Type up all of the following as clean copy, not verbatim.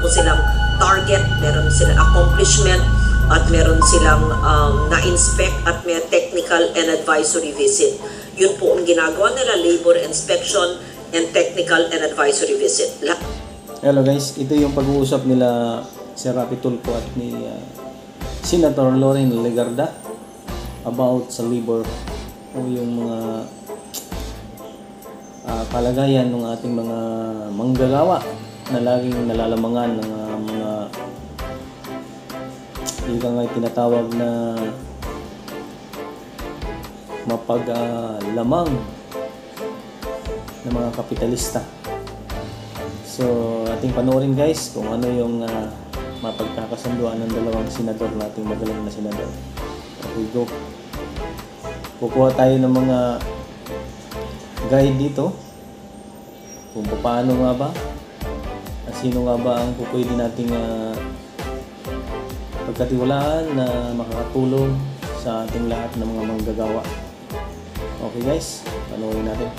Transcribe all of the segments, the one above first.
po silang target, meron silang accomplishment, at meron silang na-inspect at may technical and advisory visit. Yun po ang ginagawa nila, labor inspection and technical and advisory visit. Hello guys, ito yung pag-uusap nila si Rapi Tulfo at ni Senator Loren Legarda about sa labor o yung mga kalagayan ng ating mga manggagawa na laging nalalamangan ng mga yung nga tinatawag na mapaglamang ng mga kapitalista. So, ating panoorin guys kung ano yung mapagkakasunduan ng dalawang senador nating magaling na senador. Okay, go. Kukuha tayo ng mga guide dito kung paano nga ba, sino nga ba ang pwede nating pagkatiwalaan na makakatulong sa ating lahat ng mga manggagawa. Okay guys, panoorin natin.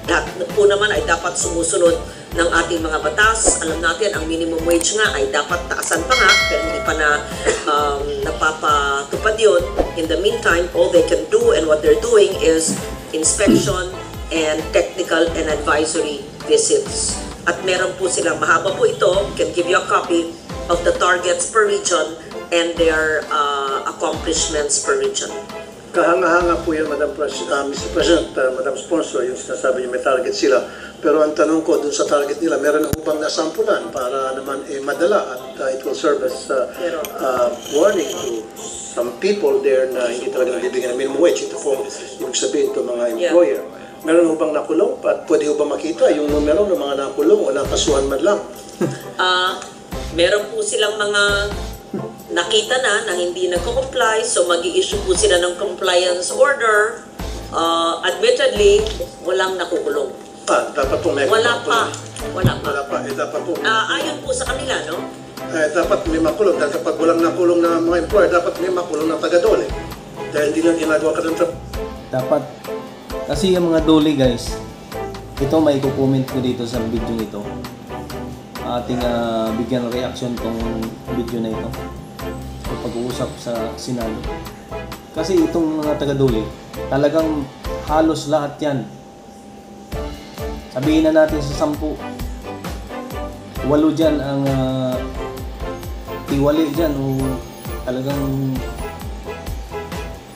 Lahat po naman ay dapat sumusunod ng ating mga batas. Alam natin, ang minimum wage nga ay dapat taasan pa nga, pero hindi pa na napapatupad yun. In the meantime, all they can do and what they're doing is inspection and technical and advisory visits. At meron po silang, mahaba po ito, can give you a copy of the targets per region and their accomplishments per region. Kahanga-hanga po yan, Mr. President, Madam Sponsor, yung sinasabi niyo may target sila. Pero ang tanong ko dun sa target nila, meron na upang nasampulan para naman madala at it will serve as warning to some people there na hindi talaga nabibigyan ng minimum wage. Ito po, ibig sabihin ito mga employer. Meron na upang nakulong at pwede upang makita yung numero ng mga nakulong o nakasuhan man lang. Meron po silang mga nakita na hindi nagko-comply, so mag-i-issue po sila ng compliance order. Admittedly, walang nakukulong. Dapat po may Wala pa. Dapat po. Ayon po sa kanila, no? Dapat may makulong. Dahil kapag walang nakulong na mga employer, dapat may makulong na taga-dole. Dahil hindi lang ginagawa ka ng Dapat, kasi yung mga dole guys, ito may kukomment ko dito sa video nito. Ating bigyan ng reaction tong video na ito. So, pag-uusap sa Senado. Kasi itong mga taga-dole, talagang halos lahat yan. Sabihin na natin sa 10, 8 dyan ang tiwali dyan o talagang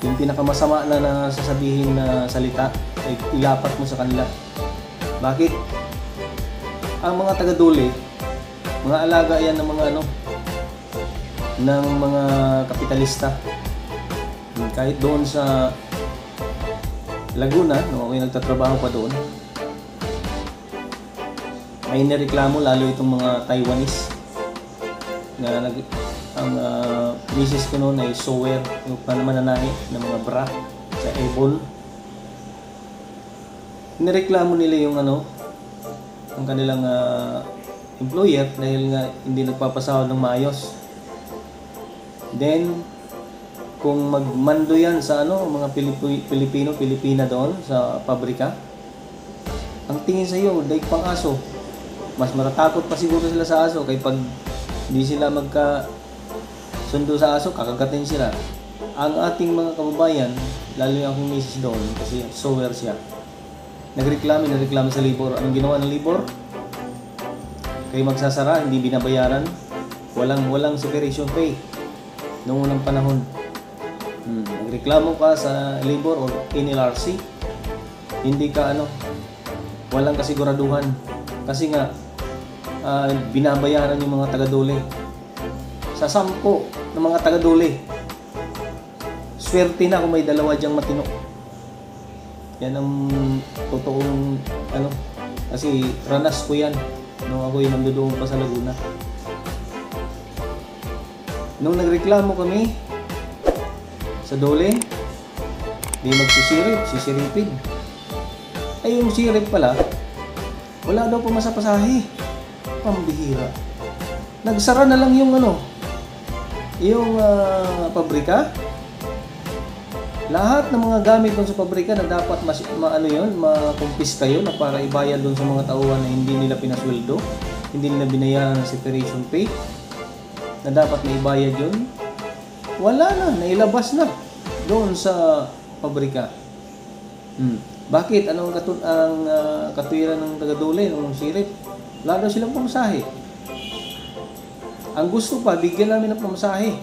yung pinakamasama na nasasabihin na salita ay ilapat mo sa kanila. Bakit? Ang mga taga-dole, mga alaga yan ng mga ng mga kapitalista. Kahit doon sa Laguna, nung ako'y nagtatrabaho pa doon, may nireklamo lalo itong mga Taiwanese na ang misis ko noon ay sewer, yung panamananahi ng mga bra sa Ebon. Nireklamo nila yung ang kanilang employer dahil nga hindi nagpapasahod ng maayos. Then kung magmando yan sa mga Pilipina doon sa pabrika, ang tingin sa iyo daig pang aso. Mas matatakot pa siguro sila sa aso kaya pag hindi sila magka-sundo sa aso, kakagatin sila. Ang ating mga kababayan, lalo yung akong misis doon, kasi sewer siya, nagreklamo sa labor. Anong ginawa ng labor? Kaya magsasara, hindi binabayaran, walang separation pay noong unang panahon. Nagreklamo ka sa labor o NLRC, hindi ka walang kasiguraduhan. Kasi nga, binabayaran yung mga taga-dole. Sa 10 ng mga taga-dole, swerte na kung may 2 diyang matino. Yan ang totoong kasi ranas ko yan nung ako'y nandoon pa sa Laguna. Nung nagreklamo kami sa dole, di sisiripin. Ay yung sirip pala, wala daw pamasapasahe. Pambihira. Nagsara na lang yung pabrika. Lahat ng mga gamit doon sa pabrika na dapat makumpiska yun na para ibayad doon sa mga tauhan na hindi nila pinasweldo, hindi nila binayaran ng separation pay na dapat may bayad yun, wala na, nailabas na doon sa pabrika. Bakit? Anong katuwiran ng taga-Dole, ng sheriff? Wala daw silang pamasahe. Ang gusto pa, bigyan namin ng pamasahe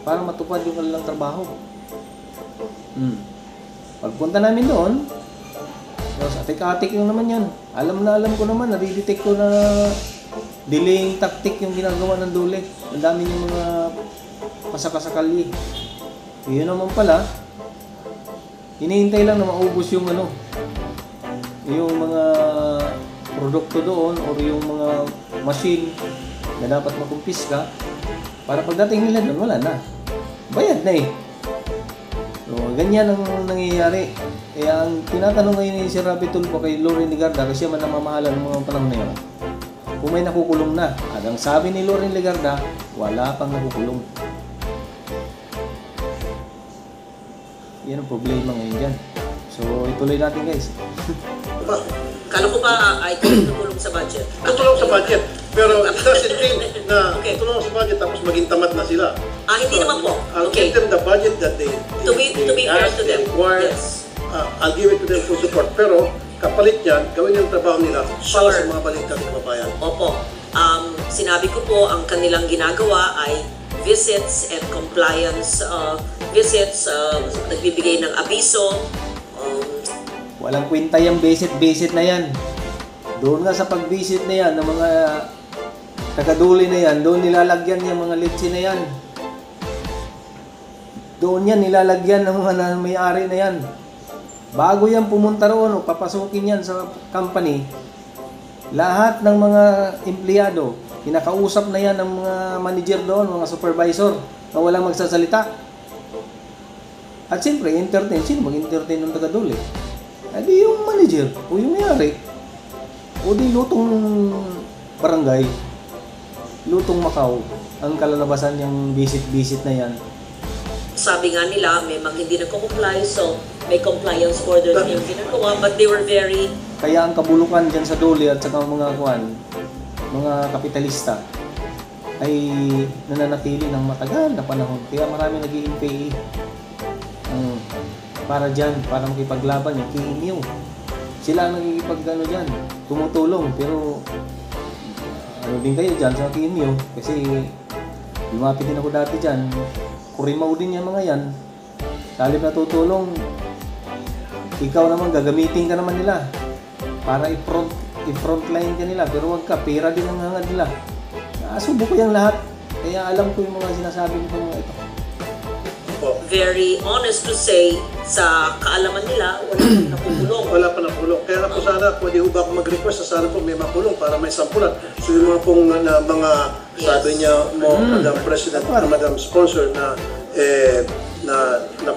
para matupad yung kanilang trabaho. Pagpunta namin doon, atik-atik yung naman yan. Alam ko naman, nare-detect ko na delaying tactic yung ginagawa ng Dole. Ang dami yung mga pasakasakali. Yun naman pala, hinihintay lang na maubos yung yung mga produkto doon or yung mga machine na dapat makumpiska para pagdating nila doon, wala na. Bayad na eh. So, ganyan ang nangyayari. Kaya ang tinatanong ngayon ni Sir Rapi Tulfo kay Loren Legarda, kasi siya man ang mamahala ng mga panahon na yun, kung may nakukulong na. At ang sabi ni Loren Legarda, wala pang nakukulong. Yan ang problema ngayon dyan. So, ituloy natin guys. Kala ko ba ay tutulong sa budget? Tutulong sa budget. Pero it doesn't mean na tutulong sa budget tapos maging tamad na sila. Hindi naman po. I'll give them the budget that they To be fair ask, to they them. require. Yes. I'll give it to them full support. Pero kapalit yan, gawin yung trabaho nila para sa mga baliktad ng kababayan. Opo. Sinabi ko po, ang kanilang ginagawa ay visits and compliance visits, nagbibigay ng abiso. Walang kwenta yung visit na yan. Doon nga sa pag-visit na yan, ng mga taga-Dole na yan, doon nilalagyan yung mga litsi na yan. Doon yan nilalagyan ng mga may-ari na yan. Bago yan pumunta roon o papasukin yan sa company, lahat ng mga empleyado, kinakausap na yan ng mga manager doon, mga supervisor, na walang magsasalita. At siyempre, entertain. Sino mag-entertain ng taga-Dole? Di yung manager o yung may-ari o di lutong barangay, lutong Macau ang kalalabasan yung visit na yan. Sabi nga nila, may mga hindi nagko-comply, so may compliance order na yung ginagawa, but they were very... Kaya ang kabulukan dyan sa Dole at saka mga kapitalista ay nananatili ng matagal na panahon. Kaya marami nag-i-pay para dyan, para makipaglaban yung KMU. Sila ang nagkikipag dyan, tumutulong. Pero din kayo dyan sa KMU kasi lumapit din ako dati dyan. Kurimaw din yan mga yan. Talib na tutulong, ikaw naman gagamitin ka naman nila para i-frontline ka nila. Pero wag ka, pera din ang hangad nila. Nasubo ko yung lahat. Kaya alam ko yung mga sinasabi nito mga ito. Very honest to say, sa kaalaman nila, wala pa nakukulong. Wala pa nakulong. Kaya na po sana, pwede ho ba ako mag-request sa sana po may makulong para may sampulan. So yung mga pong mga sabi niya mo, Madam President, Madam Sponsor, na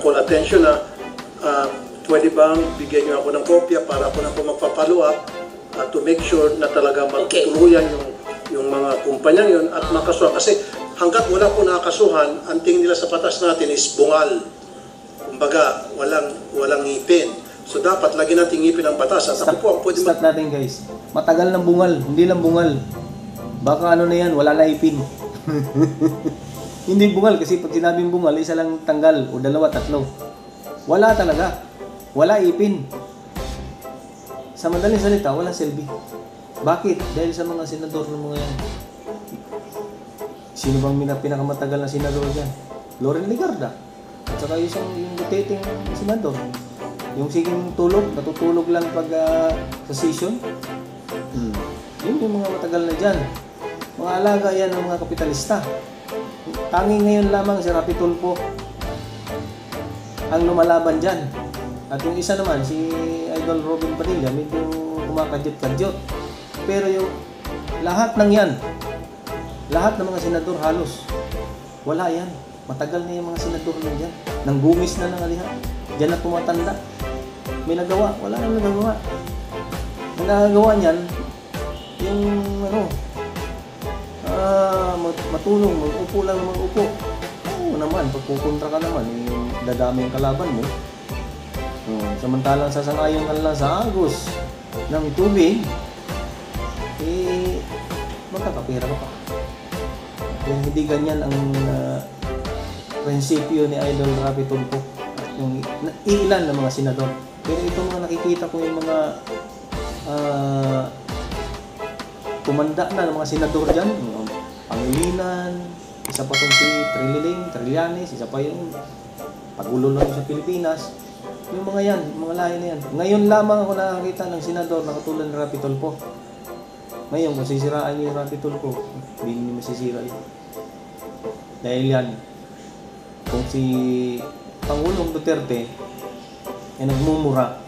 call attention na pwede bang bigyan niyo ako ng kopya para ako na po magpa-follow up to make sure na talaga magtutuluyan yung mga kumpanya yun at makasuhan. Kasi hanggat wala po nakakasuhan, ang tingin nila sa batas natin is bungal. Kumbaga, walang ngipin. So dapat lagi natin ngipin ang batas. At ako po ang pwede start natin guys. Matagal ng bungal, hindi lang bungal. Baka na yan, wala na ipin. Hindi bungal kasi pag sinabing bungal, isa lang tanggal o dalawa, tatlo. Wala talaga. Wala ipin. Sa madaling salita, wala silbi. Bakit? Dahil sa mga senador ng mga yan. Sino bang pinakamatagal na senador dyan? Loren Legarda. At saka yung butiting senador. Yung siging tulog, natutulog lang pag sa session. Yun yung mga matagal na dyan. Mga alaga yan ng mga kapitalista. Tanging ngayon lamang si Rapi Tulfo ang lumalaban dyan. At yung isa naman, si Idol Robin Padilla, medyo kumakadyot-kadyot. Pero yung lahat ng yan, lahat ng mga senador halos, wala yan. Matagal na yung mga senador na dyan. Nanggumis na ng alihan. Diyan na tumatanda. May nagawa, wala nang nagagawa. Ang nagagawa niyan, yung matulong, mag-upo lang mag-upo. Oo naman, pag pupunta ka naman, dadami yung kalaban mo. Samantalang sasangayon ka lang sa agos ng tubig, eh, magkakapira ka pa. Kaya hindi ganyan ang prinsipyo ni Idol Rapi Tulfo at yung ilan ng mga senador. Pero itong mga nakikita ko yung mga tumanda na ng mga senador dyan, yung Pangilinan, isa pa itong si Trillanes, isa pa yung Pagulo lang sa Pilipinas. Yung mga yan, yung mga lahi na yan. Ngayon lamang ako nakakita ng senador na katulad ng Rapi Tulfo. Ngayon, kung sisiraan niyo yung Rapi Tulfo, hindi niyo masisira yun. Dahil yan, kung si Pangulong Duterte ay nagmumura,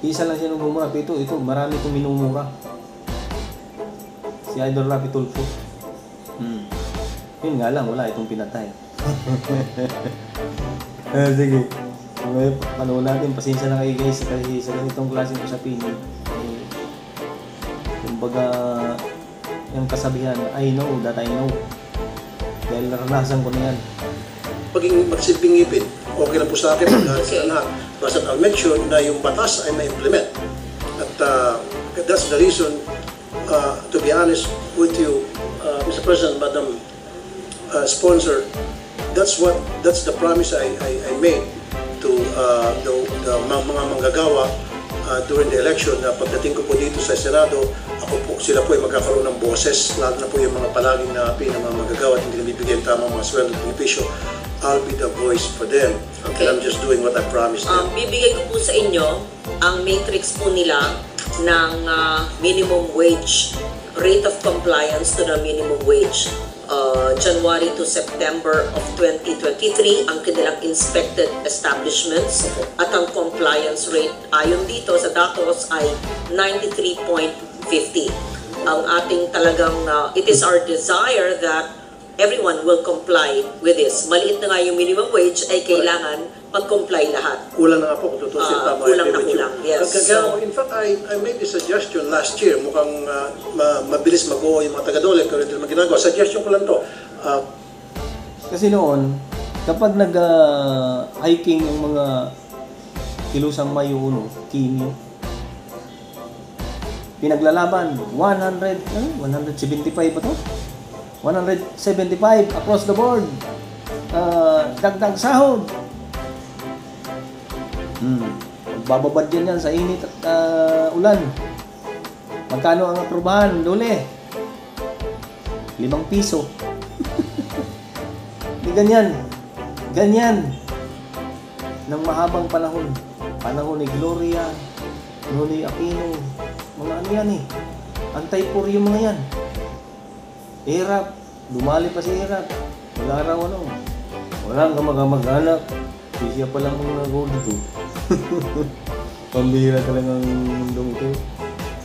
isa lang siya nagmumura, pero ito marami itong minumura. Si Idol Rapi Tulfo. Yun nga lang, wala itong pinatay. Sige. Panood natin, pasensya na kayo guys kasi sa ganitong klaseng usapin. Kumbaga, yung kasabihan, I know that I know. Dahil naranasan ko na yan. Paging magsilbing ngipin, okay lang po sa akin sa lahat. Basta I'll make sure na yung batas ay ma-implement. At that's the reason, to be honest with you, Mr. President, Madam Sponsor, that's the promise I made to the mga manggagawa during the election na pagdating ko po dito sa Senado, sila po ay magkakaroon ng boses, lalo na po yung mga palaging naapi ng mga manggagawa at hindi nabibigyan tamang mga sweldo at benepisyo. I'll be the voice for them. Okay. And I'm just doing what I promised them. Bibigay ko po sa inyo ang matrix po nila ng minimum wage, rate of compliance to the minimum wage. January to September of 2023 ang kanilang inspected establishments at ang compliance rate ayon dito sa datos ay 93.50. Ang ating talagang it is our desire that everyone will comply with this. Maliit na nga yung minimum wage ay kailangan mag-comply lahat. Kulang na nga po kung tutusin tama. Kulang na kulang, yes. Kaya, in fact, I made a suggestion last year. Mukhang mabilis mag-o yung mga taga-dole, pero hindi naman ginagawa. Suggestion ko lang to. Kasi noon, kapag nag-hiking yung mga kilusang Mayo, Kinyo, pinaglalaban, 175 ba to? 175 across the board. Dagdag sahod. Magbababad yan sa init at ulan. Magkano ang aprobahan? Dole? 5 piso. Di ganyan. Ganyan. Nang mahabang panahon. Panahon ni Gloria, Nonoy Aquino. Mga ano yan eh. Antay-por yung mga yan. Hirap. Dumali pa si Hirap. Wala raw ano. Walang kamag-anak. Siya pa lang ang nag-go dito. Pambihira talaga ang mundong ito.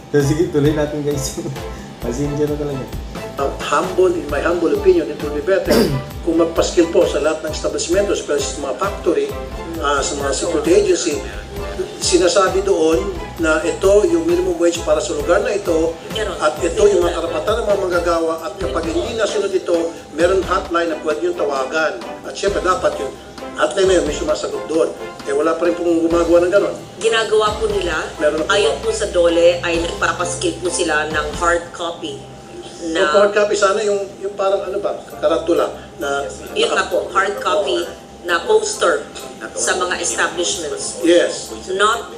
So, sige, tuloy natin guys. Pasensya na talaga. In my humble opinion, it will be better kung magpaskil po sa lahat ng establishmento, especially sa mga factory, sa mga security agency, sinasabi doon na ito yung minimum wage para sa lugar na ito at ito yung mga karapatan ng mga manggagawa at kapag hindi nasunod ito, meron hotline na pwede yung tawagan. At syempre dapat yung hotline na yun, may sumasagot doon. Eh wala pa rin pong gumagawa ng gano'n. Ginagawa po nila, ayon po sa DOLE ay nagpapaskil po sila ng hard copy. Yung hard copy sana yung parang ano ba, karatula na yun na po, hard copy na poster sa mga establishments. Yes. Not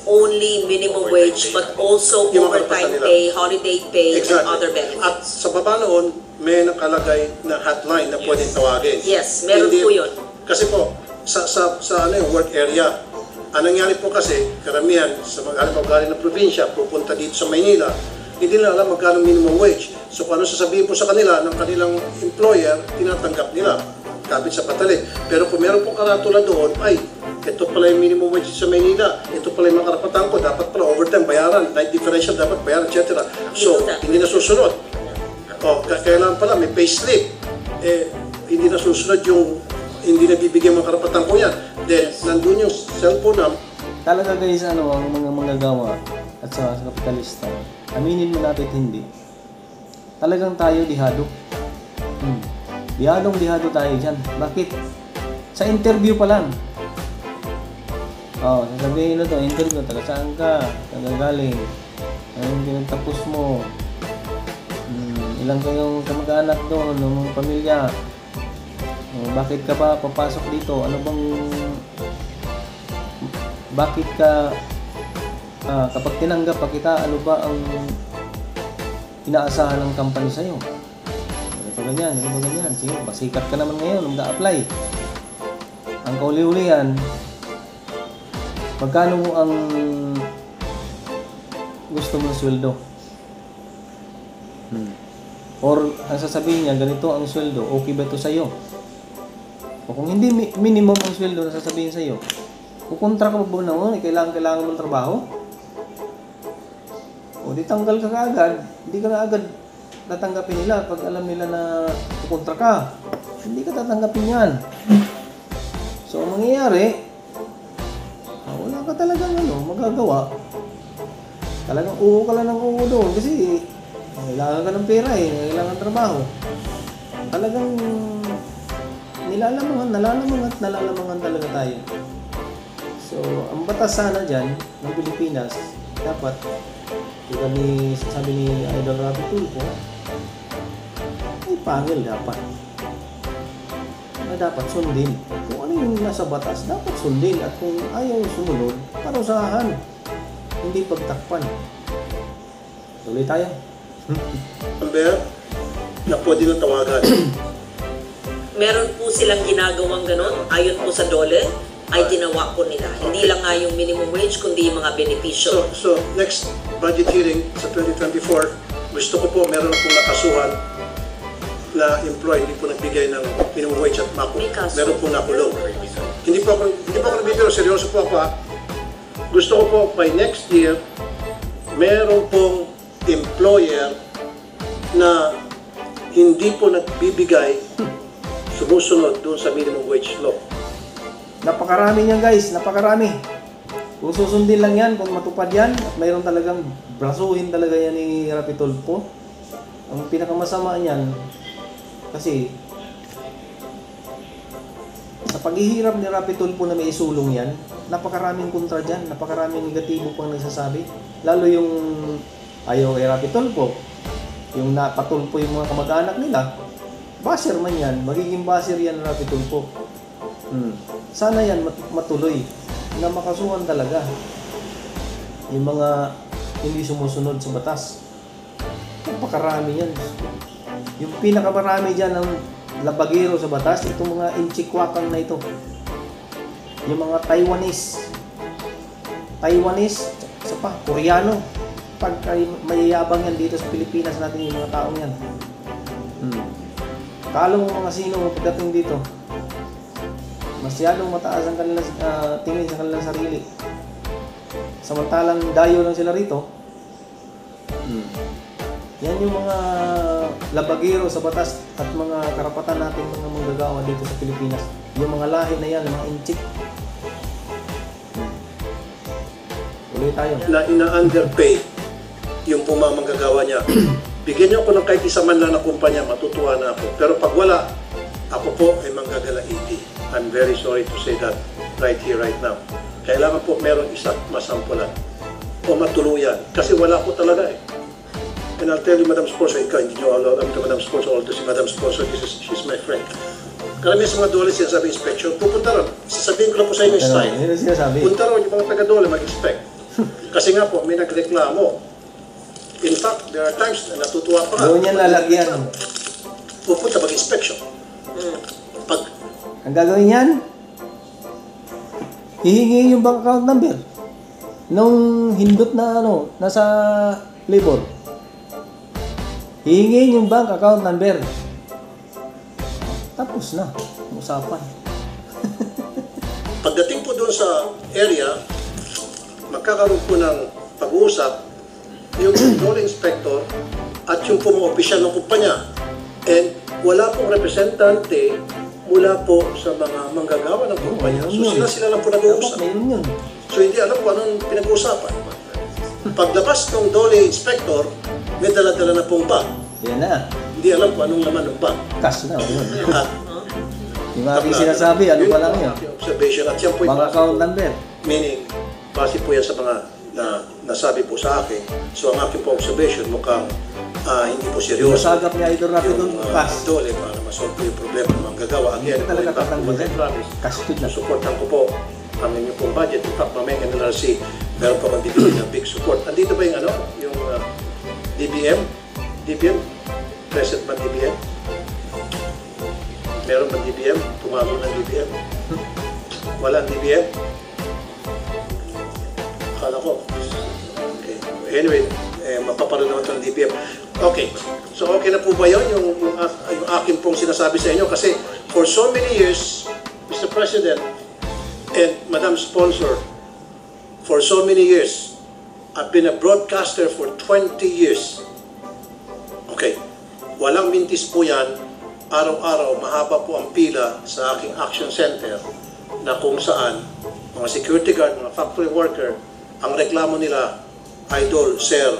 only minimum wage but also Yung overtime nila. pay, holiday pay, Exactly. and other At benefits. sa baba noon, may nakalagay na hotline na pwedeng tawagin. Yes, meron po yun. Kasi po, sa ano yung work area, ang nangyari po kasi, karamihan sa mga galing ng probinsya, pupunta dito sa Maynila, hindi nila alam magkano minimum wage. So kung ano sasabihin po sa kanila ng kanilang employer, tinatanggap nila. Kapit sa patali. Pero kung meron pong karatula doon, ay, ito pala yung minimum wage sa Maynila, ito pala yung mga karapatan ko, dapat pala overtime, bayaran, night differential, dapat bayaran, etc. So, hindi na susunod. O, kailangan pala, may pay slip. Eh, hindi na susunod yung, hindi na bibigyan mga karapatan ko yan. Then, nandun yung cellphone na. Talaga guys, ano, ang mga manggagawa at sa kapitalista, aminin mo natin hindi. Talagang tayo dihado. Dihadong-dihado tayo dyan. Bakit? Sa interview pa lang. Sasabihin na to, interview, taga saan ka? Taga galing. Anong pinagtapos mo? Ilang kayong kamag-anak doon, ng mga pamilya? Bakit ka ba papasok dito? Ano bang... Bakit ka... kapag tinanggap pa kita, ano ba ang inaasahan ng company sa'yo? Ganito ganyan. Sige, pasikat ka naman ngayon, mag-a-apply. Ang kauli-ulihan, magkano mo ang gusto mong sweldo? Or ang sasabihin niya, ganito ang sweldo, okay ba ito sa'yo? O kung hindi minimum ang sweldo na sasabihin sa'yo, kukontra ka ba naman, kailangan mong trabaho? O di tanggal ka agad, hindi ka na agad tatanggapin nila pag alam nila na kukontra ka. Hindi ka tatanggapin yan. So, ang mangyayari, wala ka talagang magagawa. Talagang uho ka lang ng uho doon kasi kailangan ka ng pera kailangan trabaho. Talagang nalalamangan talaga tayo. So, ang batas sana dyan ng Pilipinas, dapat, sabi ni Idol Rapi Tulfo, ay pangil dapat. Dapat sundin. Kung ano yung nasa batas, dapat sundin. At kung ayaw sumunod, parusahan. Hindi pagtakpan. Tuloy tayo. Amber, na pwede nang tawagan. Meron po silang ginagawang ganon, ayon po sa DOLE, ay ginawa po nila. Hindi lang nga yung minimum wage, kundi yung mga benepisyo. So next budget hearing sa 2024, gusto ko po meron na pong nakasuhan na employee, hindi po nagbigay ng minimum wage at meron po nakulong. Hindi po ako nagbibiro, seryoso po ako ha. Gusto ko po by next year, meron pong employer na hindi po nagbibigay, sumusunod doon sa minimum wage law. Napakarami niyan guys, napakarami. Kung susundin lang yan, kung matupad yan, at mayroon talagang brasuhin talaga yan ni Rapi Tulfo. Ang pinakamasama niyan, kasi sa paghihirap ni Rapi Tulfo na may isulong yan, napakaraming kontra dyan, napakaraming negatibo pang nagsasabi. Lalo yung ayaw kay Rapi Tulfo, yung napatulpo yung mga kamag-anak nila, basher man yan, magiging basher yan ng Rapi Tulfo. Sana yan matuloy na makasuhan talaga yung mga hindi sumusunod sa batas. Napakarami yan. Yung pinakamarami dyan ng labagero sa batas, itong mga inchikwakang na ito. Yung mga Taiwanese, isa pa, Koreano. Pag mayayabang yan dito sa Pilipinas natin yung mga taong yan. Kala mo mga sino pagdating dito, masyadong mataas ang kanilang tingin sa kanilang sarili. Samantalang dayo lang sila rito. Yan yung mga labagero sa batas at mga karapatan natin mga manggagawa dito sa Pilipinas. Yung mga lahi na yan, mga inchik. Tuloy tayo. Na ina-underpay yung pumamanggagawa niya. Bigyan niyo ako ng kahit isa man lang na kumpanya, matutuwa na ako. Pero pag wala, ako po ay manggagalaiti. I'm very sorry to say that right here, right now. Kailangan po meron isa masampulan o matuluyan. Kasi wala po talaga eh. And I'll tell you, Madam Sponsor, ikaw, hindi nyo alam to Madam Sponsor, although si Madam Sponsor, she's my friend. Karamihan sa mga dole sinasabi inspection, pupunta ron. Sasabihin ko lang po sa inyo yung style. Punta ron yung mga taga-dole mag-inspect. Kasi nga po, may nagreklamo. In fact, there are times na natutuwa pa nga. Doon yan lalagyan. Pupunta mag-inspection. Pag ang gagawin yan, hihingi yung bank account number nung hindot na nasa labor. Hihingi yung bank account number. Tapos na ang usapan. pagdating po doon sa area, magkakaroon po ng pag-uusap yung dole inspector at yung po mga opisyal ng kumpanya. And wala pong representante mula po sa mga manggagawa ng kumpanya. So sila lang po nag-uusap. So hindi alam kung anong pinag-uusapan. Paglabas ng dole inspector, may dala-dala na pong bag. Yan na. Hindi alam kung anong laman ng bag. Cash na. At yung aking sinasabi, ano pa lang yun? Observation at yan po Mga account number. Meaning, base po yan sa mga na nasabi po sa akin. So ang aking po observation, mukhang hindi po seryoso. Nasagap niya Idol Rafi doon, cash. Dole para masolve yung problema ng mga gagawa. Again, Talaga tatanggalin. promise. Cash food na. Susuportan ko po ang inyong pong budget. In fact, mamaya ng NLRC, meron po akong DBM na big support. Andito ba yung yung DBM? DBM? Present ba DBM? Meron ba DBM? Tumago ng DBM? Wala ang DBM? Akala ko. Okay. Anyway, mapaparoon naman ito ng DBM. Okay. So, okay na po ba yun? Yung akin pong sinasabi sa inyo? Kasi for so many years, Mr. President and Madam Sponsor, for so many years, I've been a broadcaster for 20 years. Okay. Walang mintis po yan. Araw-araw, mahaba po ang pila sa aking action center na kung saan mga security guard, mga factory worker, ang reklamo nila, Idol, Sir,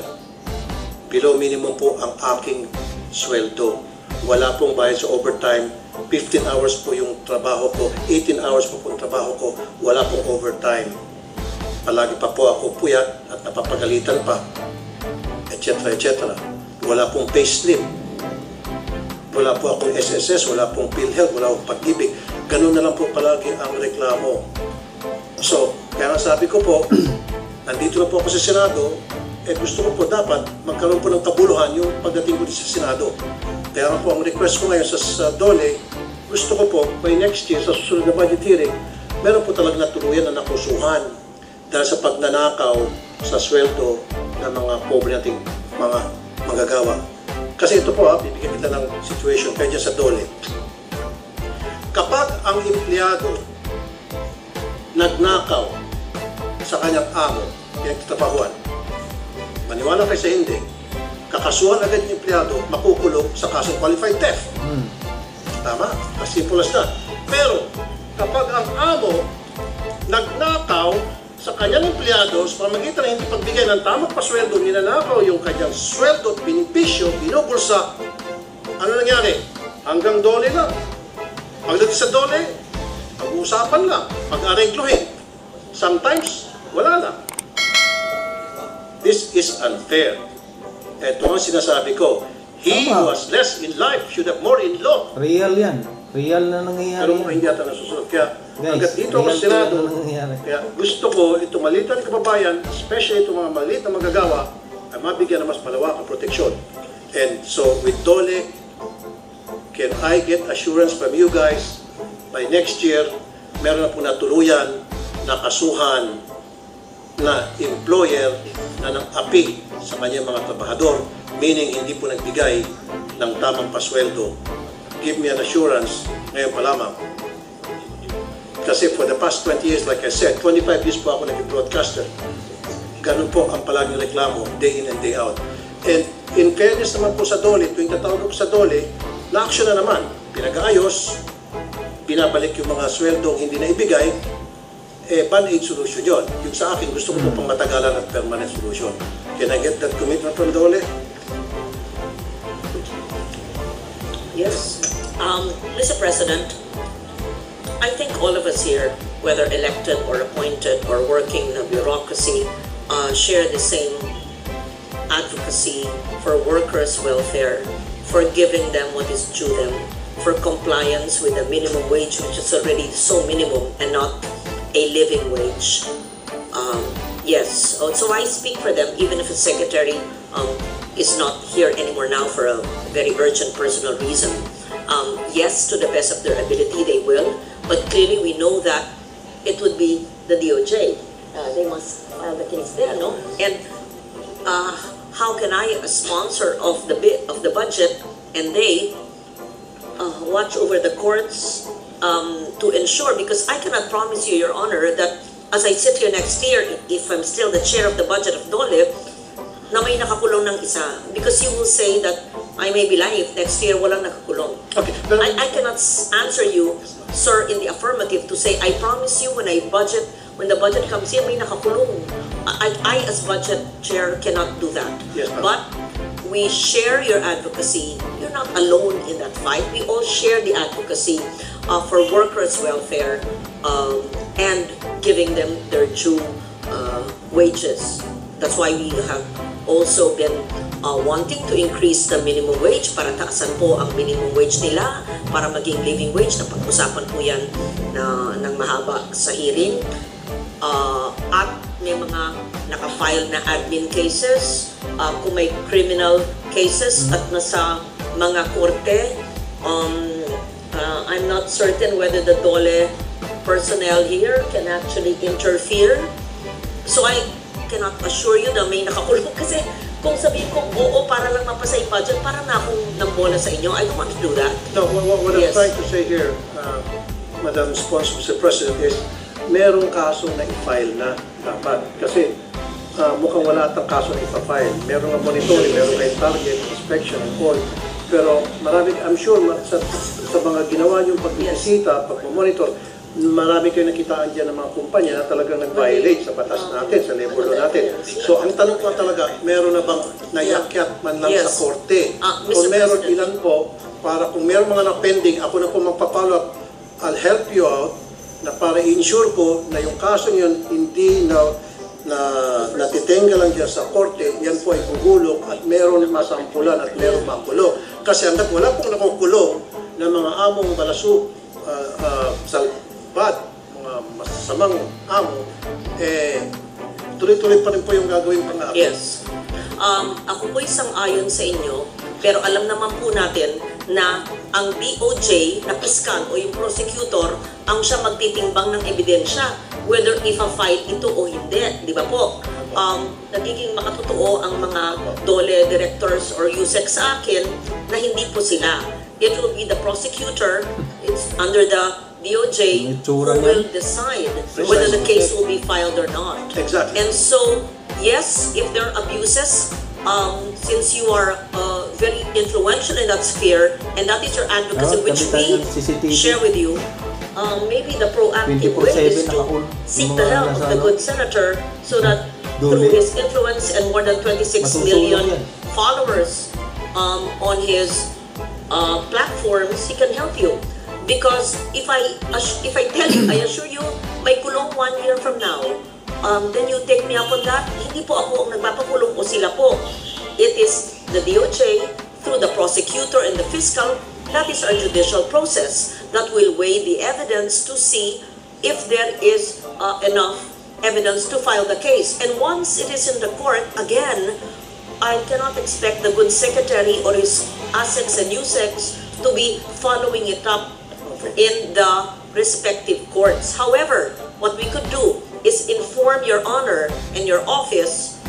below minimum po ang aking sweldo. Wala pong bayad sa overtime. 15 hours po yung trabaho ko. 18 hours po yung trabaho ko. Wala pong overtime. Palagi pa po ako puyat at napapagalitan pa. Etc. etc. Wala pong payslip. Wala po akong SSS. Wala pong PhilHealth. Wala akong pag-ibig. Ganun na lang po palagi ang reklamo. So, kaya nga sabi ko po, nandito na po ako sa Senado, gusto ko po dapat magkaroon po ng kabuluhan yung pagdating ko sa Senado. Kaya nga po ang request ko ngayon sa DOLE, gusto ko po by next year sa susunod na budget hearing, meron po talaga natuluyan na nakusuhan dahil sa pagnanakaw sa sweldo ng mga pobre nating mga manggagawa. Kasi ito po bibigyan kita ng situation kaya dyan sa DOLE. Kapag ang empleyado nagnakaw sa kanyang amo, pinagtatrabahuan, maniwala kayo sa hindi, kakasuhan agad yung empleyado, makukulong sa kasong qualified theft. Tama? As simple as that. Pero, kapag ang amo nagnakaw sa kanyang empleyado sa pamamagitan ng hindi pagbigay ng tamang pasweldo, ninanakaw yung kanyang sweldo at binipisyo, binubulsa, ano nangyari? Hanggang DOLE lang. Pagdating sa DOLE, pag-uusapan lang, pag-aregluhin. Sometimes, wala na. This is unfair. Ito ang sinasabi ko. He who was less in life should have more in law. Real yan. Real na nangyayari Pero yan. hindi ata nasusunod. Kaya Guys, hanggat dito ako sa Senado, real na nangyayari. kaya gusto ko itong maliit na kababayan, especially itong mga maliit na magagawa, ay mabigyan ng mas malawak ang proteksyon. And so with DOLE, can I get assurance from you guys by next year, meron na po natuluyan na kasuhan na employer na nang-api sa kanyang mga trabahador, meaning hindi po nagbigay ng tamang pasweldo. Give me an assurance ngayon pa lamang. Kasi for the past 20 years, like I said, 25 years po ako naging broadcaster. Ganun po ang palaging reklamo, day in and day out. And in fairness naman po sa DOLE, tuwing tatawag ko sa DOLE, na-action na naman, pinag-aayos, binabalik yung mga sweldo hindi na ibigay, band-aid solution yun. Yung sa akin, gusto ko po pang matagalan at permanent solution. Can I get that commitment from DOLE? Yes. Mr. President, I think all of us here, whether elected or appointed or working in a bureaucracy, share the same advocacy for workers' welfare, for giving them what is due them, for compliance with the minimum wage, which is already so minimum and not a living wage. Yes, so I speak for them, even if the secretary is not here anymore now for a very urgent personal reason. Yes, to the best of their ability, they will, but clearly we know that it would be the DOJ. They must file the case there, no? And how can I, a sponsor of the budget, and they watch over the courts to ensure, because I cannot promise you, Your Honor, that as I sit here next year, if I'm still the chair of the budget of DOLE, na may nakakulong ng isa. Because you will say that I may be lying if next year walang nakakulong. Okay. I cannot answer you, sir, in the affirmative to say, I promise you when the budget comes in, may nakakulong. I as budget chair cannot do that. Yes, ma'am. But we share your advocacy. You're not alone in that fight. We all share the advocacy for workers' welfare and giving them their due wages. That's why we have also been wanting to increase the minimum wage para taasan po ang minimum wage nila para maging living wage. Napag-usapan po yan ng mahaba sa hearing. At may mga naka-file na admin cases, kung may criminal cases at nasa mga korte. I'm not certain whether the DOLE personnel here can actually interfere. So I cannot assure you na may nakakulong kasi kung sabihin ko, oo, para lang mapasa yung budget, para na akong nambola sa inyo. I don't want to do that. No, what I'm trying to say here, Madam Sponsor, Mr. President, is merong kaso na i-file na dapat. Kasi mukhang wala atang kaso na i-file. Merong nga monitoring, merong nga target, inspection, and all. Pero marami, I'm sure, sa mga ginawa niyong pagbibisita, pagmamonitor, marami kayo nakitaan dyan ng mga kumpanya na talagang nag-violate sa batas natin, sa labor law natin. So, ang tanong ko talaga, meron na bang nayakyat man lang sa korte? Kung meron, ilan po, para kung meron mga na-pending, ako na po magpapollow up, I'll help you out, na para i-ensure ko na yung kaso yun hindi na natitenga lang dyan sa korte, yan po ay gugulong at meron masampulan at meron makulong. Kasi hanggat wala pong nakukulong ng mga among balasuk sa bad, mga masamang amo, tuloy-tuloy pa rin po yung gagawin pang-aakit. Yes. Ako po isang ayon sa inyo, pero alam naman po natin na ang DOJ na piskal o yung prosecutor ang siya magtitimbang ng ebidensya whether if-file ito o hindi, di ba po? Nagiging makatotoo ang mga DOLE directors or USEC sa akin na hindi po sila. It will be the prosecutor, it's under the DOJ who will decide whether the case will be filed or not. Exactly. And so, yes, if there are abuses, since you are very influential in that sphere, and that is your advocacy, which we share with you, maybe the proactive way is to seek the help of the good senator so that through his influence and more than 26 million followers on his platforms, he can help you. Because if I tell you, I assure you, may kulong 1 year from now, then you take me up on that. Hindi po ako ang nagpapakulong o sila po. It is the DOJ through the prosecutor and the fiscal. That is our judicial process that will weigh the evidence to see if there is enough evidence to file the case. And once it is in the court, again, I cannot expect the good secretary or his ASECs and USECs to be following it up in the respective courts. However, what we could do is inform Your Honor and your office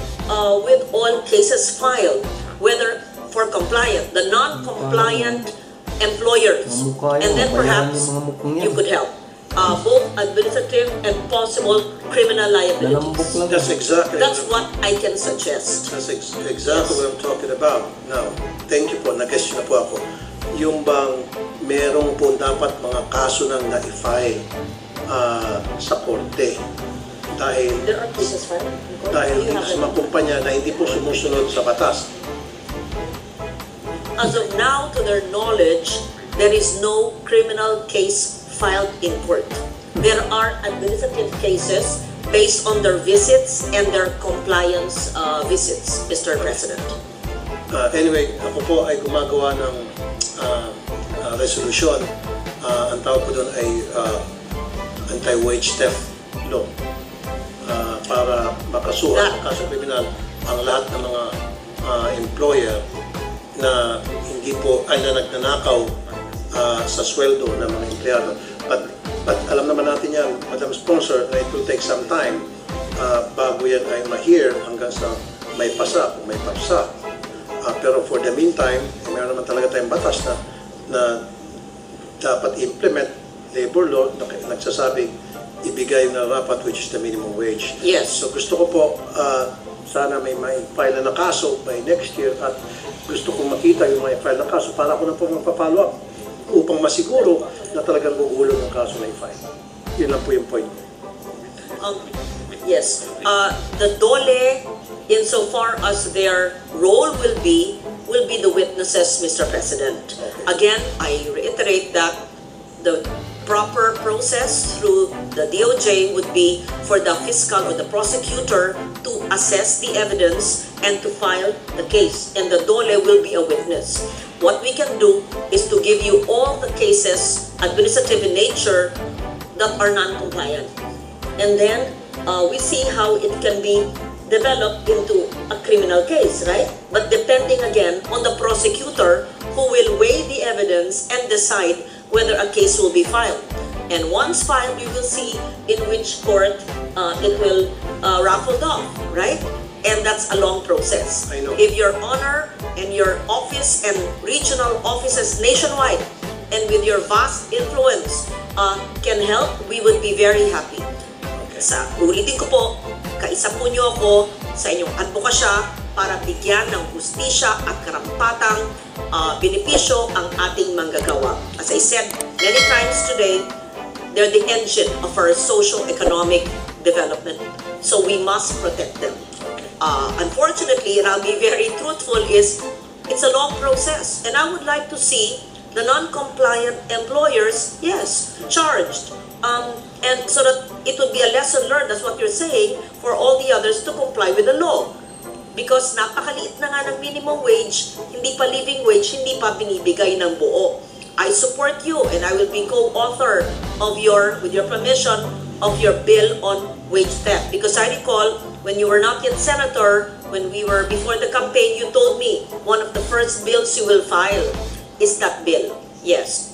with all cases filed, whether for compliant, the non-compliant employers, and then perhaps you could help. Both administrative and possible criminal liabilities. That's what I can suggest. That's exactly what I'm talking about. Now, thank you po, nag-guess na po ako. Yung bang merong po dapat mga kaso nang na-file sa korte dahil There are cases filed. dahil dito sa mga kumpanya na hindi po sumusunod sa batas. As of now, to their knowledge, there is no criminal case filed in court. There are administrative cases based on their visits and their compliance visits, Mr. President. Anyway, ako po ay gumagawa ng resolution. Ang tawag po doon ay anti-wage theft law para makasuhan ng kaso kriminal ang lahat ng mga employer na hindi po ay na nagnanakaw sa sweldo ng mga empleyado. But alam naman natin yan, Madam Sponsor, na it will take some time bago yan ay ma-hear hanggang sa may pasa kung may paksa. Pero for the meantime, mayroon naman talaga tayong batas na dapat implement labor law na nagsasabing ibigay na rapat, which is the minimum wage. Yes. So gusto ko po, sana may file na kaso by next year at gusto kong makita yung may file na kaso para ako na po magpa-follow up upang masiguro na talagang gugulong ng kaso na i-file. Yun lang po yung point. Yes. The DOLE, insofar as their role will be the witnesses, Mr. President. Again, I reiterate that the proper process through the DOJ would be for the fiscal or the prosecutor to assess the evidence and to file the case, and the DOLE will be a witness. What we can do is to give you all the cases, administrative in nature, that are non-compliant. And then we see how it can be developed into a criminal case, right? But depending again on the prosecutor who will weigh the evidence and decide whether a case will be filed. And once filed, we will see in which court it will raffled off, right? And that's a long process. I know. If Your Honor and your office and regional offices nationwide and with your vast influence can help, we would be very happy. Ulitin ko po, kaisa po niyo ako sa inyong advokasya para bigyan ng hustisya at karampatang benepisyo ang ating manggagawa. As I said many times today, they're the engine of our socio-economic development. So we must protect them. Unfortunately, and I'll be very truthful, is it's a long process. And I would like to see the non-compliant employers, yes, charged. And so that it would be a lesson learned, that's what you're saying, for all the others to comply with the law. Because napakaliit na nga ng minimum wage, hindi pa living wage, hindi pa binibigay ng buo. I support you and I will be co-author of with your permission, of your bill on wage theft. Because I recall, when you were not yet senator, when we were before the campaign, you told me one of the first bills you will file is that bill. Yes.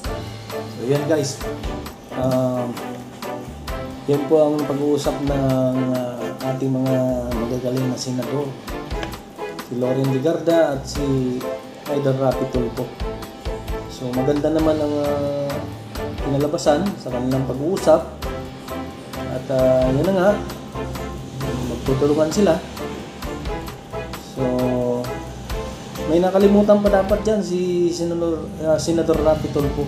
So yan guys, yan po ang pag-uusap ng ating mga magagaling na senador, si Loren Legarda at si Aida Rapi Tulfo. So maganda naman ang pinalabasan sa kanilang pag-uusap at yan na nga, magtutulungan sila. So may nakalimutan pa dapat dyan si Senator Rapi Tulfo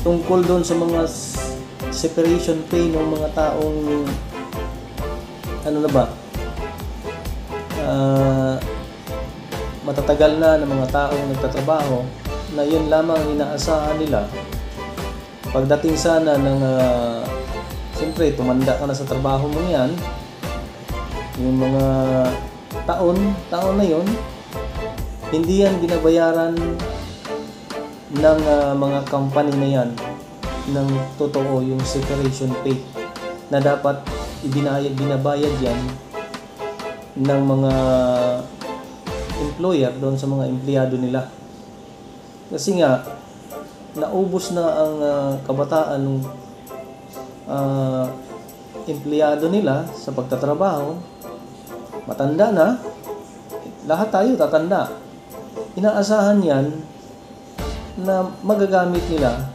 tungkol doon sa mga separation pay ng mga taong ano na ba, matatagal na ng mga taong nagtatrabaho na yun lamang inaasahan nila pagdating sana ng siyempre tumanda ka na sa trabaho mo yan, yung mga taon na yun hindi yan binabayaran ng mga company na yan ng totoo yung separation pay na dapat binabayad yan ng mga employer doon sa mga empleyado nila. Kasi nga naubos na ang kabataan ng empleyado nila sa pagtatrabaho, matanda na, lahat tayo tatanda. Inaasahan yan na magagamit nila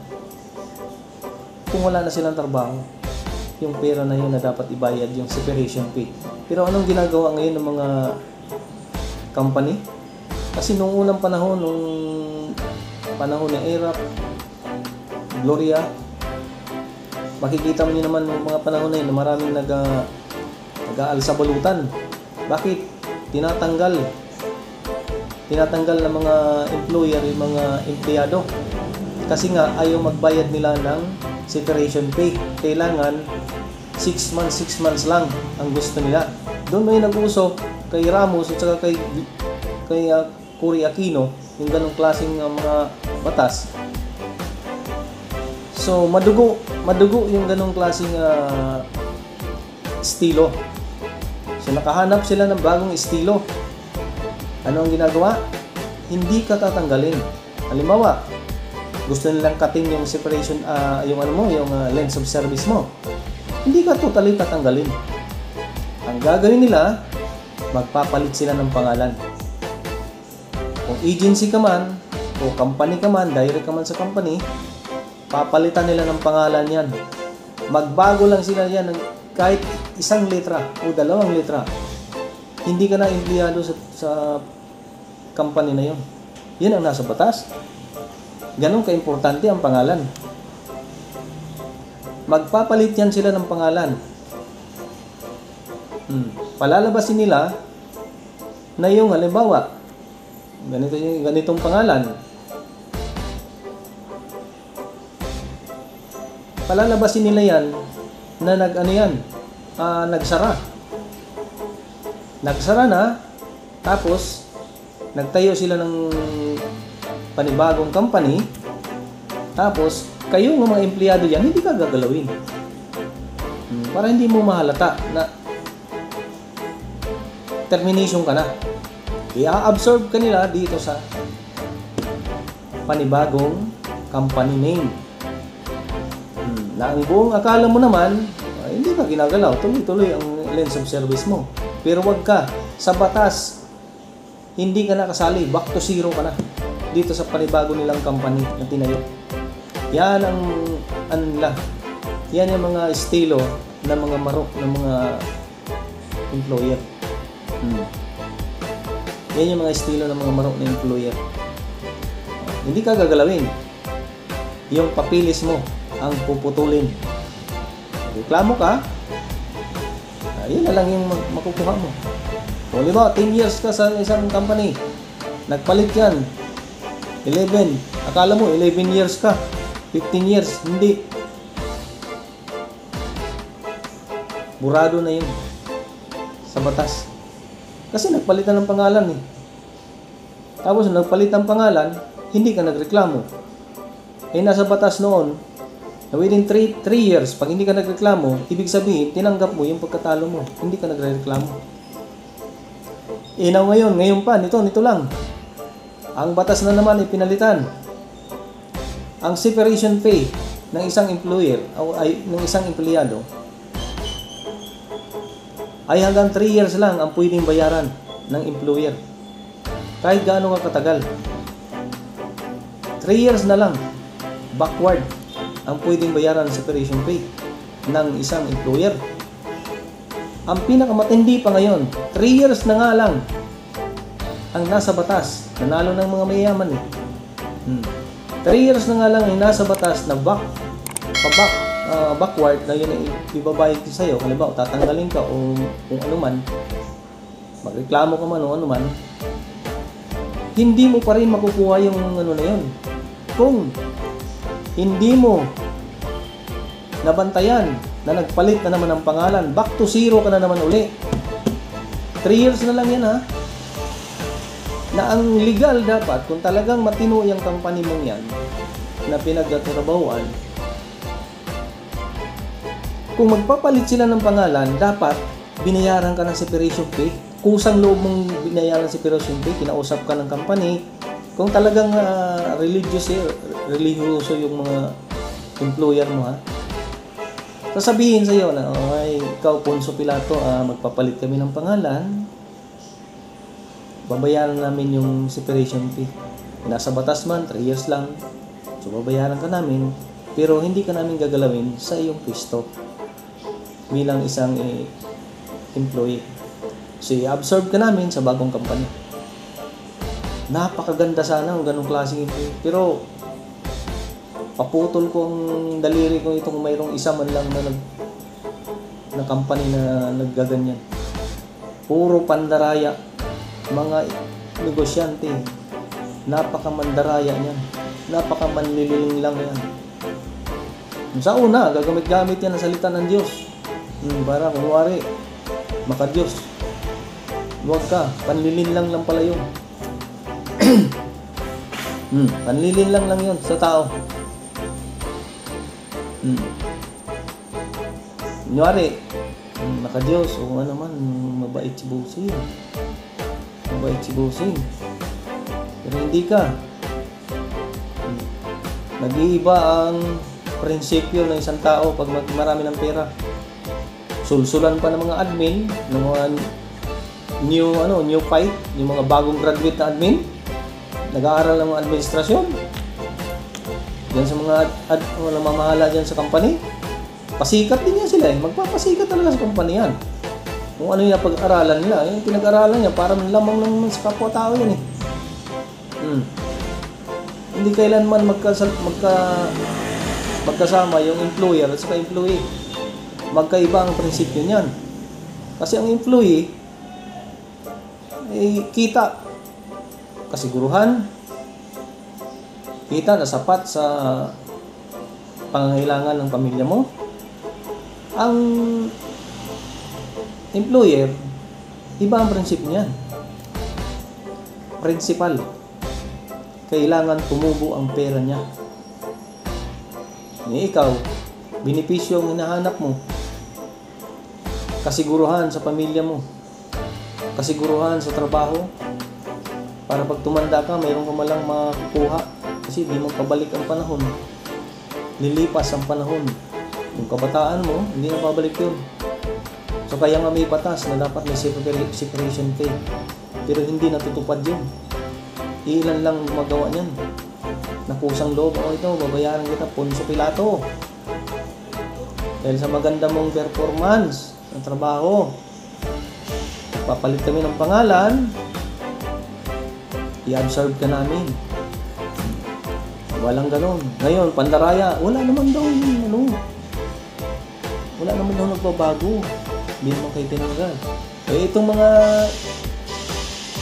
kung wala na silang trabaho, yung pera na yun na dapat ibayad, yung separation pay. Pero anong ginagawa ngayon ng mga company? Kasi nung unang panahon, nung panahon ni Erap, Gloria, makikita mo nyo naman ng mga panahon na yun na maraming nag-aalsabalutan. Bakit? Tinatanggal ng mga employer yung mga empleyado. Kasi nga ayaw magbayad nila ng separation pay. Kailangan 6 months lang ang gusto nila. Doon may nag-uso kay Ramos at saka kay Cory Aquino, yung ganong klaseng mga batas. So madugo yung ganong klaseng estilo. So nakahanap sila ng bagong estilo. Ano ang ginagawa? Hindi ka tatanggalin. Halimbawa, gusto nilang cutting yung separation, yung length of service mo. Hindi ka totally tatanggalin. Ang gagawin nila, magpapalit sila ng pangalan. Kung agency ka man, o company ka man, direct ka man sa company, papalitan nila ng pangalan yan. Magbago lang sila yan ng kahit 1 letra o 2 letra. Hindi ka na empleyado sa company na yun. Yan ang nasa batas. Ganon ka-importante ang pangalan. Magpapalit yan sila ng pangalan. Palalabasin nila na yung halimbawa, ganitong pangalan. palalabasin nila yan na nagsara. Nagsara na, tapos nagtayo sila ng panibagong company, tapos kayo ng mga empleyado yan, hindi ka gagalawin. Para hindi mo mahalata na termination ka na. I-absorb ka nila dito sa panibagong company name. Na ang buong akala mo naman, hindi ka ginagalaw, tuloy-tuloy ang length of service mo. Pero wag ka, sa batas, hindi ka nakasali, back to zero ka na dito sa panibago nilang company na tinayo. Yan yan yung mga estilo ng mga marok ng mga employer. Yan yung mga estilo ng mga marok ng employer. Hindi ka gagalawin. Yung papilis mo ang puputulin. Reklamo ka, yun na lang yung makukuha mo. O di ba, 10 years ka sa isang company, nagpalit yan, 11, akala mo 11 years ka, 15 years, hindi. Burado na yun sa batas. Kasi nagpalitan ng pangalan eh. Tapos nagpalit ng pangalan, hindi ka nagreklamo. Eh nasa batas noon, na within 3 years, pag hindi ka nagreklamo, ibig sabihin, tinanggap mo yung pagkatalo mo. Hindi ka nagreklamo. Ngayon pa, nito lang. Ang batas na naman ay pinalitan. Ang separation pay ng isang employer, ng isang empleyado, ay hanggang 3 years lang ang pwedeng bayaran ng employer. Kahit gaano ka katagal. 3 years na lang, backward, ang pwedeng bayaran ng separation pay ng isang employer. Ang pinakamatindi pa ngayon, 3 years na nga lang ang nasa batas. Nanalo ng mga mayayaman eh. 3 years na nga lang ang nasa batas na backward na yun ay ibabayad ko sa'yo. Halimbawa, tatanggalin ka o kung ano man, magreklamo ka man o ano man, hindi mo pa rin makukuha yung ano na yun. Kung hindi mo nabantayan na nagpalit na naman ang pangalan, back to zero ka na naman uli. 3 years na lang yan ha. Na ang legal dapat, kung talagang matino yung company mong yan na pinagtatrabahuan, kung magpapalit sila ng pangalan, dapat binayaran ka ng separation pay. Kusang loob mong binayaran ng separation pay, kinausap ka ng company. Kung talagang religyoso yung mga employer mo ha, sasabihin sa iyo na, ay, ikaw Ponso Pilato, magpapalit kami ng pangalan, babayaran namin yung separation fee. Nasa batas man, 3 years lang, so babayaran ka namin, pero hindi ka namin gagalawin sa iyong pwesto bilang isang employee. So i-absorb ka namin sa bagong company. Napakaganda sana ang ganong klaseng employee, pero paputol ko ang daliri ko itong mayroong isa man lang na company na naggaganyan. Puro pandaraya, mga negosyante, napakamandaraya niyan, napakamanlililing lang yan. Sa una, gagamit-gamit yan ang salita ng Diyos, para kunwari maka-Diyos. Huwag ka, panlilin lang pala yun. Panlilin lang yun sa tao. Kunyari, naka-Diyos o ano man, mabait si Busing. Pero hindi ka. Nag-iiba ang prinsipyo ng isang tao pag marami ng pera. Sulsulan pa ng mga admin, ng mga new fight, yung mga bagong graduate na admin, nag-aaral ng mga administrasyon. Yan sa mga mamahala dyan sa company, pasikat din yan sila eh. Magpapasikat talaga sa company yan. Kung ano yung pag-aralan nila, yung pinag-aralan niya, parang lamang naman sa kapwa-tao yan eh. Hindi kailanman magkasama yung employer at saka employee. Magkaiba ang prinsipyo niyan. Kasi ang employee ay kita, kasiguruhan, kita na sapat sa pangangailangan ng pamilya mo. Ang employer, iba ang prinsipyo niyan. Principal. Kailangan tumubo ang pera niya. Ikaw, benepisyo ang hinahanap mo. Kasiguruhan sa pamilya mo. Kasiguruhan sa trabaho. Para pag tumanda ka, mayroon ka malang makukuha. Kasi di mo pabalik ang panahon. Lilipas ang panahon. Yung kabataan mo, hindi na pabalik yun. So kaya nga may batas na dapat may separation pay. Pero hindi natutupad yun. Ilan lang gumagawa niyan. Nakusang loob, ito, babayaran kita, Ponso Pilato. Dahil sa maganda mong performance ng trabaho, papalit kami ng pangalan, i-absorb ka namin. Walang ganon. Ngayon, pandaraya, wala naman daw wala naman daw nagbabago. Hindi naman kayo tinanggal. Itong mga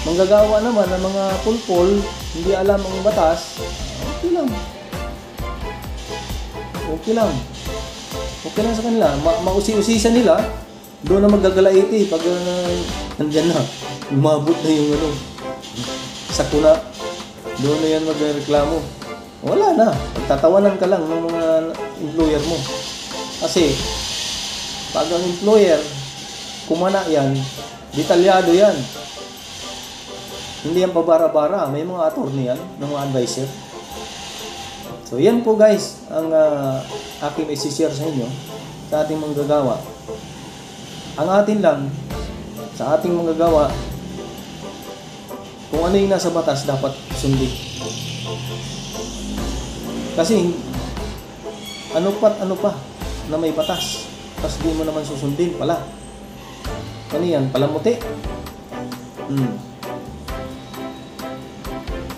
manggagawa naman ng mga pulpol, hindi alam ang batas, okay lang. Okay lang sa kanila. Mausi-usisan nila, doon na magagalaiti pag nandyan na. Umabot na yung sakuna. Doon na yan magreklamo. Wala na. Pagtatawanan ka lang ng mga employer mo. Kasi, pag ang employer, kumana yan, detalyado yan. Hindi yan pabara-bara. May mga attorney yan, ng mga advisor. So, yan po guys, ang aking isi-share sa inyo, sa ating manggagawa. Ang atin lang, sa ating manggagawa, kung ano yung nasa batas, dapat sundin. Kasi, ano pa, na may batas. Tapos di mo naman susundin pala. Ano yan? Palamuti.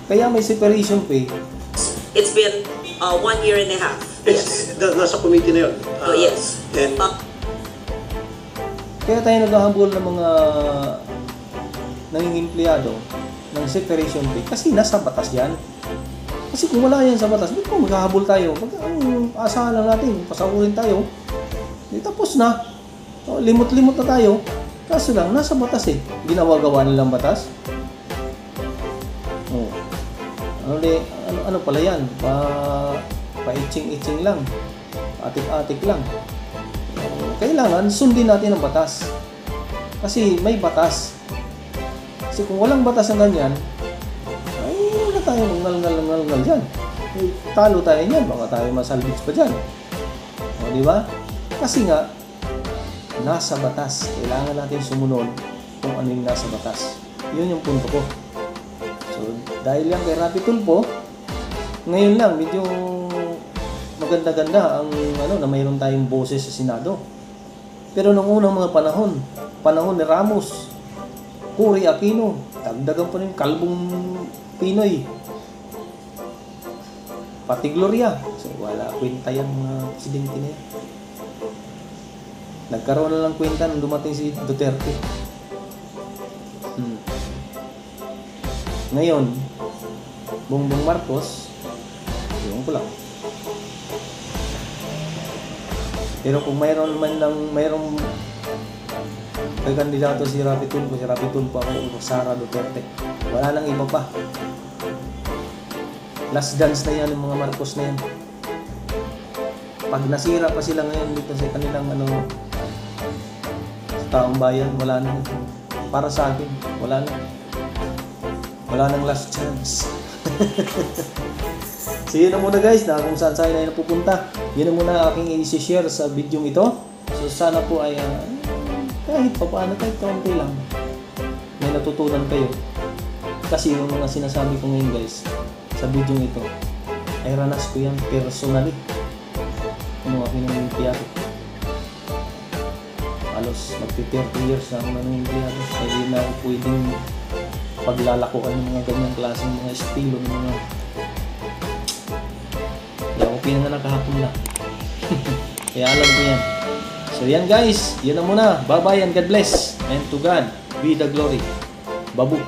Kaya may separation pay. It's been 1 year and a half. Yes. Nasa committee na yun. Yes. And Kaya tayo naghahabol ng mga nanging empleyado ng separation pay. Kasi nasa batas yan. Kasi kung wala yan sa batas, ba't po maghahabol tayo? Asahan lang natin, pasakurin tayo. Tapos na. Limot-limot na tayo. Kaso lang, nasa batas eh. Ginawa-gawa nilang batas. Ano pala yan? Pa-itching-itching lang. Atik-atik lang. Kailangan sundin natin ang batas. Kasi may batas. Kasi kung walang batas ng ganyan, ay wala tayong ngal-ngal dyan. Talo tayo niyan, baka tayo masalvage pa dyan. Di ba? Kasi nga, nasa batas. Kailangan natin sumunod kung ano yung nasa batas. Yun yung punto ko. So, dahil yan kay Rapi Tulfo, ngayon lang, medyo maganda-ganda ang na mayroon tayong boses sa Senado. Pero nung unang mga panahon ni Ramos, Cory Aquino, dagdagan pa rin kalbong Pinoy, pati Gloria. So, wala kwenta yung mga presidente na yan. Nagkaroon na lang kwenta nung dumating si Duterte. Ngayon, Bongbong Marcos, yun ko lang. Pero kung mayroong kay kandidato si Rapi Tulfo ako o Sara Duterte, wala nang iba pa. Last dance na yan yung mga Marcos na yan. Pag nasira pa sila ngayon dito sa kanilang sa taong bayan, wala na. Para sa akin, wala nang last chance. So yun na muna guys, na kung saan saan na napupunta, yun na muna aking i-share sa video ito. So sana po ay kahit kaunti lang may natutunan kayo. Kasi yung mga sinasabi ko ngayon guys sa video ito ay ranas ko yan personally. Ano aking nangyayari, halos magti-30 years na ako nangyayari, kaya hindi na ako pwedeng paglalakuan ng mga ganyang klaseng mga estilo ng mga kaya ako pinanganak kahapon lang. Kaya alam ko yan. So yan guys, yun na muna. Bye bye and God bless, and to God be the glory. Babu.